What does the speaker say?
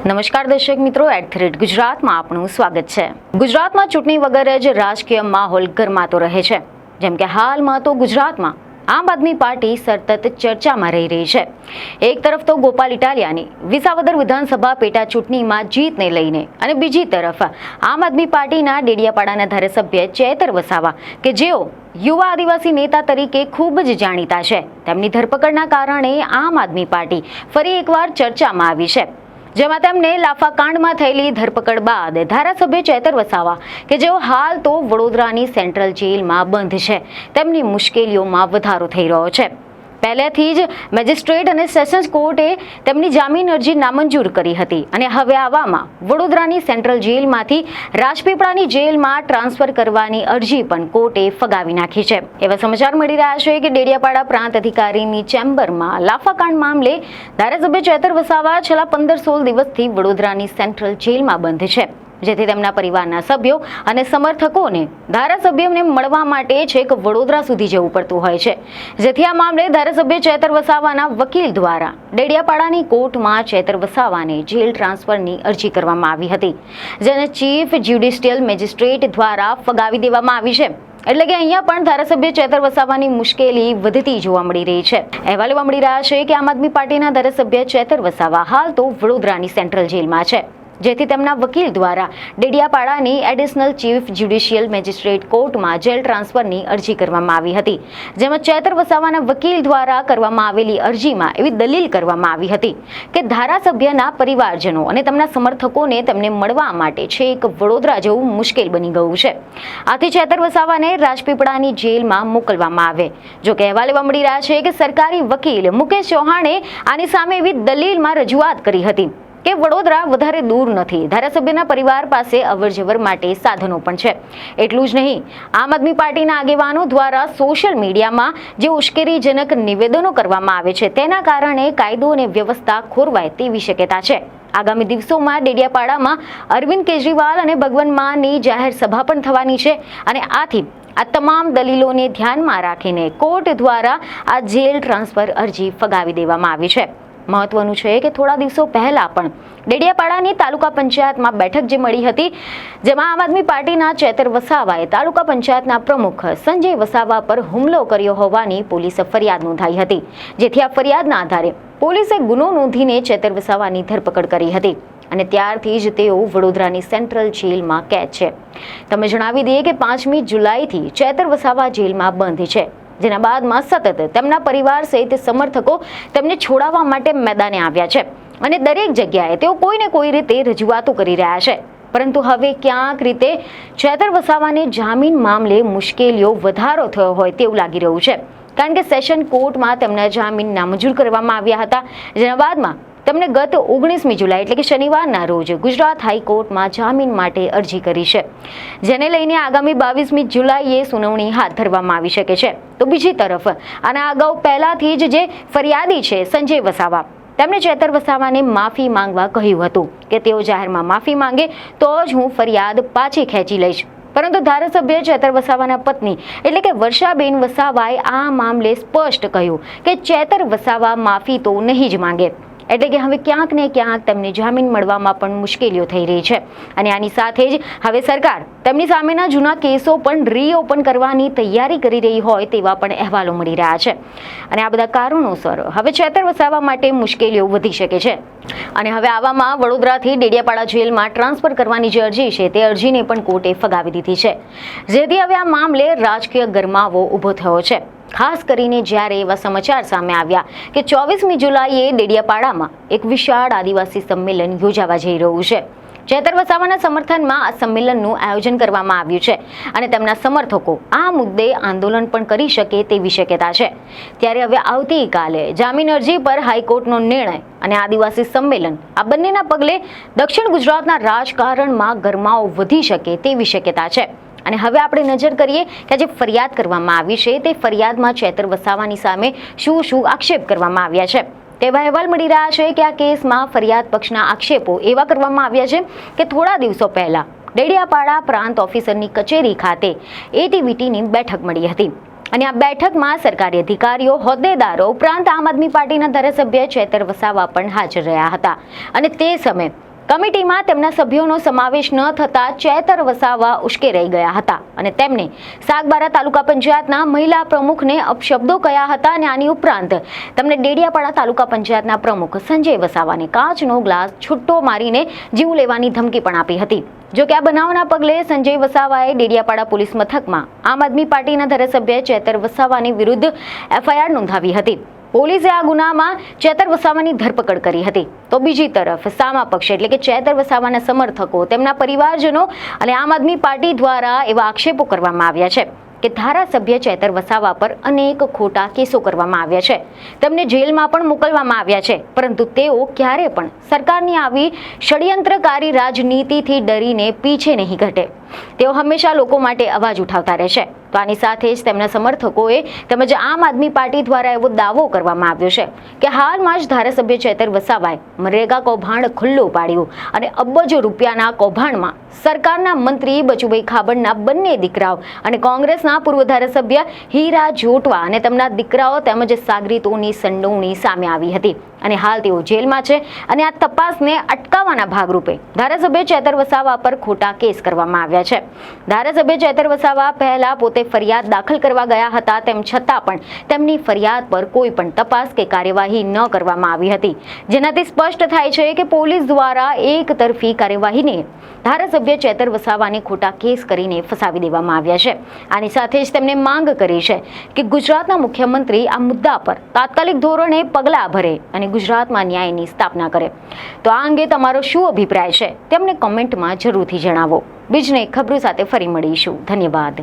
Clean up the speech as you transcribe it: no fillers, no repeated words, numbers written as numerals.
નમસ્કાર દર્શક મિત્રો, @ગુજરાતમાં આપનું સ્વાગત છે। ગુજરાતમાં ચૂંટણી વગર જ રાજકીય માહોલ ગરમાતો રહે છે। જેમ કે હાલમાં તો ગુજરાતમાં આમ આદમી પાર્ટી સતત ચર્ચામાં રહી છે। એક તરફ તો ગોપાલ ઇટાલિયાની વિસાવદર વિધાનસભા પેટા ચૂંટણીમાં જીતને લઈને અને બીજી તરફ આમ આદમી પાર્ટીના ડેડિયાપાડાના ધારાસભ્ય ચેતર વસાવા કે જેઓ યુવા આદિવાસી નેતા તરીકે ખૂબ જ જાણીતા છે, તેમની ધરપકડના કારણે આમ આદમી પાર્ટી ફરી એકવાર ચર્ચામાં આવી છે। જેમાં તેમને લાફાકાંડમાં થયેલી ધરપકડ બાદ ધારાસભ્ય ચેતર વસાવા કે જેઓ હાલ તો વડોદરાની સેન્ટ્રલ જેલમાં બંધ છે, તેમની મુશ્કેલીઓમાં વધારો થઈ રહ્યો છે। પહેલેથી જ મેજિસ્ટ્રેટ અને સેશન્સ કોર્ટે તેમની જામીન અરજી નામંજૂર કરી હતી અને હવે આવામાં વડોદરાની સેન્ટ્રલ જેલમાંથી રાજપીપળાની જેલમાં ટ્રાન્સફર કરવાની અરજી પણ કોર્ટે ફગાવી નાખી છે। એવા સમાચાર મળી રહ્યા છે કે ડેડિયાપાડા પ્રાંત અધિકારીની ચેમ્બરમાં લાફાકાંડ મામલે ધારાસભ્ય ચેતર વસાવા છેલ્લા 15-16 દિવસથી વડોદરાની સેન્ટ્રલ જેલમાં બંધ છે, જેથી તેમના પરિવારના સભ્યો અને સમર્થકોને ધારાસભ્યને મળવા માટે છેક વડોદરા સુધી જવું પડતું હોય છે। જેથી આ મામલે ધારાસભ્ય ચેતર વસાવાના વકીલ દ્વારા ડેડિયાપાડાની કોર્ટમાં ચેતર વસાવાને જેલ ટ્રાન્સફરની અરજી કરવામાં આવી હતી, જેને ચીફ જ્યુડિશિયલ મેજિસ્ટ્રેટ દ્વારા ફગાવી દેવામાં આવી છે। એટલે કે અહીંયા પણ ધારાસભ્ય ચેતર વસાવાની મુશ્કેલી વધતી જોવા મળી રહી છે। અહેવાલ એવા મળી રહ્યા છે કે આમ આદમી પાર્ટીના ધારાસભ્ય ચેતર વસાવા હાલ તો વડોદરાની સેન્ટ્રલ જેલમાં છે, જેથી તેમના વકીલ દ્વારા ડેડિયાપાડાની એડિશનલ ચીફ જ્યુડિશિયલ મેજિસ્ટ્રેટ કોર્ટમાં જેલ ટ્રાન્સફરની અરજી કરવામાં આવી હતી, જેમાં ચેતર વસાવાના વકીલ દ્વારા કરવામાં આવેલી અરજીમાં એવી દલીલ કરવામાં આવી હતી કે ધારાસભ્યના પરિવારજનો અને તેમના સમર્થકોને તેમને મળવા માટે છેક વડોદરા જવું મુશ્કેલ બની ગયું છે। આથી ચેતર વસાવાને રાજપીપળાની જેલમાં મોકલવામાં આવે। જો કે અહેવાલ એવા મળી રહ્યા છે કે સરકારી વકીલ મુકેશ ચૌહાણે આની સામે એવી દલીલમાં રજૂઆત કરી હતી કે વડોદરા વધારે દૂર નથી, ધારાસભ્યના પરિવાર પાસે અવરજવર માટે સાધનો પણ છે। એટલું જ નહીં, આમ આદમી પાર્ટીના આગેવાનો દ્વારા સોશિયલ મીડિયામાં જે ઉશ્કેરણીજનક નિવેદનો કરવામાં આવે છે તેના કારણે કાયદો અને વ્યવસ્થા ખોરવાય તેવી શક્યતા છે। આગામી દિવસોમાં ડેડિયાપાડામાં અરવિંદ કેજરીવાલ અને ભગવંત માનની જાહેર સભા પણ થવાની છે અને આથી આ તમામ દલીલોને ધ્યાનમાં રાખીને કોર્ટ દ્વારા આ જેલ ટ્રાન્સફર અરજી ફગાવી દેવામાં આવી છે। મહત્વનું છે કે થોડા દિવસો પહેલા પણ ડેડિયાપાડાની તાલુકા પંચાયતમાં બેઠક જે મળી હતી, જેમાં આમ આદમી પાર્ટીના ચેતર વસાવાએ તાલુકા પંચાયતના પ્રમુખ સંજય વસાવા પર હુમલો કર્યો હોવાની પોલીસ ફરિયાદ નોંધાઈ હતી, જેથી આ ફરિયાદના આધારે પોલીસે ગુનો નોંધીને ચેતર વસાવાની ધરપકડ કરી હતી અને ત્યારથી જ તેઓ વડોદરાની સેન્ટ્રલ જેલમાં કેદ છે। તમે જણાવી દઈએ કે 5મી જુલાઈથી ચેતર વસાવા જેલમાં બંધ છે, જેના બાદમાં સતત તેમના પરિવાર સહિત સમર્થકો તેમને છોડાવવા માટે મેદાને આવ્યા છે અને દરેક જગ્યાએ તેઓ કોઈને કોઈ રીતે રજૂઆતો કરી રહ્યા છે। પરંતુ હવે ક્યાંક રીતે ચેતર વસાવાને જામીન મામલે મુશ્કેલીઓ વધારો થયો હોય તેવું લાગી રહ્યું છે, કારણ કે સેશન કોર્ટમાં તેમના જામીન નામંજૂર કરવામાં આવ્યા હતા, જેના બાદમાં તેમણે ગત 19મી જુલાઈ એટલે કે શનિવારના રોજ ગુજરાત હાઈકોર્ટમાં જામીન માટે અરજી કરી છે, જેને લઈને આગામી 22મી જુલાઈએ સુનાવણી હાથ ધરવામાં આવી શકે છે। તો બીજી તરફ આના અગાઉ પહેલાથી જ જે ફરિયાદી છે સંજય વસાવા, તેમણે ચેતર વસાવાને માફી માંગવા કહ્યું હતું કે તેઓ જાહેરમાં માફી માંગે તો જ હું ફરિયાદ પાછી ખેંચી લઈશ, પરંતુ ધારાસભ્ય ચેતર વસાવાના પત્ની એટલે કે વર્ષાબેન વસાવાએ આ મામલે સ્પષ્ટ કહ્યું કે ચેતર વસાવા માફી તો નહીં જ માંગે। એટલે કે હવે ક્યાંક ને ક્યાંક તેમને જામીન મળવામાં પણ મુશ્કેલીઓ થઈ રહી છે અને આની સાથે જ હવે સરકાર તેમની સામેના જૂના કેસો પણ રીઓપન કરવાની તૈયારી કરી રહી હોય તેવા પણ અહેવાલો મળી રહ્યા છે અને આ બધા કારણોસર હવે ચેતર વસાવા માટે મુશ્કેલીઓ વધી શકે છે અને હવે આવામાં વડોદરાથી ડેડિયાપાડા જેલમાં ટ્રાન્સફર કરવાની જે અરજી છે તે અરજીને પણ કોર્ટે ફગાવી દીધી છે, જેથી હવે આ મામલે રાજકીય ગરમાવો ઊભો થયો છે। ખાસ કરીને જ્યારે એવા સમાચાર સામે આવ્યા કે 24મી જુલાઈએ ડેડિયાપાડામાં એક વિશાળ આદિવાસી સંમેલન યોજાવા જઈ રહ્યું છે। ચેતર વસાવાના સમર્થનમાં આ સંમેલનનું આયોજન કરવામાં આવ્યું છે અને તેમના સમર્થકો આ મુદ્દે આંદોલન પણ કરી શકે તેવી શક્યતા છે। ત્યારે હવે આવતીકાલે જામીન અરજી પર હાઈકોર્ટનો નિર્ણય અને આદિવાસી સંમેલન આ બંનેના પગલે દક્ષિણ ગુજરાતના રાજકારણમાં ગરમાવો વધી શકે તેવી શક્યતા છે। અને હવે આપણે નજર કરીએ કે જે ફરિયાદ કરવામાં આવી છે તે ફરિયાદમાં ચેતર વસાવાની સામે શું આક્ષેપ કરવામાં આવ્યા છે તેવા અહેવાલ મળી રહ્યા છે કે આ કેસમાં ફરિયાદ પક્ષના આક્ષેપો એવા કરવામાં આવ્યા છે કે થોડા દિવસો પહેલા ડેડિયાપાડા પ્રાંત ઓફિસરની કચેરી ખાતે એટીવીટીની બેઠક મળી હતી અને આ બેઠકમાં સરકારી અધિકારીઓ, હોદ્દેદારો ઉપરાંત આમ આદમી પાર્ટીના ધારાસભ્ય ચેતર વસાવા પણ હાજર રહ્યા હતા. અને તે સમયે કમિટીમાં તેમના સભ્યોનો સમાવેશ ન થતા ચેતર વસાવા ઉશ્કેરાઈ ગયા હતા અને તેમને સાગબારા તાલુકા પંચાયતના મહિલા પ્રમુખને અપશબ્દો કહ્યા હતા. અને આની ઉપરાંત તેમને ડેડિયાપાડા તાલુકા પંચાયતના પ્રમુખ સંજય વસાવાને કાચનો ગ્લાસ છૂટો મારીને જીવ લેવાની ધમકી પણ આપી હતી. જો કે આ બનાવના પગલે સંજય વસાવાએ ડેડિયાપાડા પોલીસ મથકમાં આમ આદમી પાર્ટીના ધારાસભ્ય ચેતર વસાવાની વિરુદ્ધ એફઆઈઆર નોંધાવી હતી. પોલીસે આ ગુનામાં ચેતર વસાવાની ધરપકડ કરી હતી. તો બીજી તરફ સામા પક્ષ એટલે કે ચેતર વસાવાના સમર્થકો, તેમના પરિવારજનો અને આમ આદમી પાર્ટી દ્વારા એવા આક્ષેપો કરવામાં આવ્યા છે કે ધારાસભ્ય ચેતર વસાવા પર અનેક ખોટા કેસો કરવામાં આવ્યા છે, તેમને જેલમાં પણ મોકલવામાં આવ્યા છે, પરંતુ તેઓ ક્યારે પણ સરકારની આવી ષડયંત્રકારી રાજનીતિથી ડરીને પીછે નહીં ઘટે. તેઓ હંમેશા લોકો માટે અવાજ ઉઠાવતા રહેશે. તો આની સાથે જ તેમના સમર્થકોએ તેમજ આમ આદમી પાર્ટી દ્વારા એવો દાવો કરવામાં આવ્યો છે કે હાલમાં જ ધારાસભ્ય ચેતર વસાવાએ મનરેગા કૌભાંડ ખુલ્લું પાડ્યું અને અબજો રૂપિયાના કૌભાંડમાં સરકારના મંત્રી બચુભાઈ ખાબડના બંને દીકરાઓ અને કોંગ્રેસના પૂર્વ ધારાસભ્ય હીરા જોટવા અને તેમના દીકરાઓ તેમજ સાગરીતોની સંડોવણી સામે આવી હતી અને હાલ તેઓ જેલમાં છે. અને આ તપાસને અટકાવવાના ભાગરૂપે ધારાસભ્ય ચેતર વસાવા પર ખોટા કેસ કરવામાં આવ્યા છે. ધારાસભ્ય ચેતર વસાવા પહેલા પોતે ફરિયાદ દાખલ કરવા ગયા હતા, તેમ છતાં પણ તેમની ફરિયાદ પર કોઈ પણ તપાસ કે કાર્યવાહી ન કરવામાં આવી હતી, જેનાથી સ્પષ્ટ થાય છે કે પોલીસ દ્વારા એક તરફી કાર્યવાહીને ધારાસભ્ય ચેતર વસાવાને ખોટા કેસ કરીને ફસાવી દેવામાં આવ્યા છે. આની સાથે જ તેમણે માંગ કરી છે કે ગુજરાતના મુખ્યમંત્રી આ મુદ્દા પર તાત્કાલિક ધોરણે પગલાં ભરે અને ગુજરાતમાં ન્યાયની સ્થાપના કરે. તો આ અંગે તમારો શું અભિપ્રાય છે તેમને કોમેન્ટમાં જરૂરથી જણાવો. બીજને ખબરો સાથે ફરી મળીશું. ધન્યવાદ.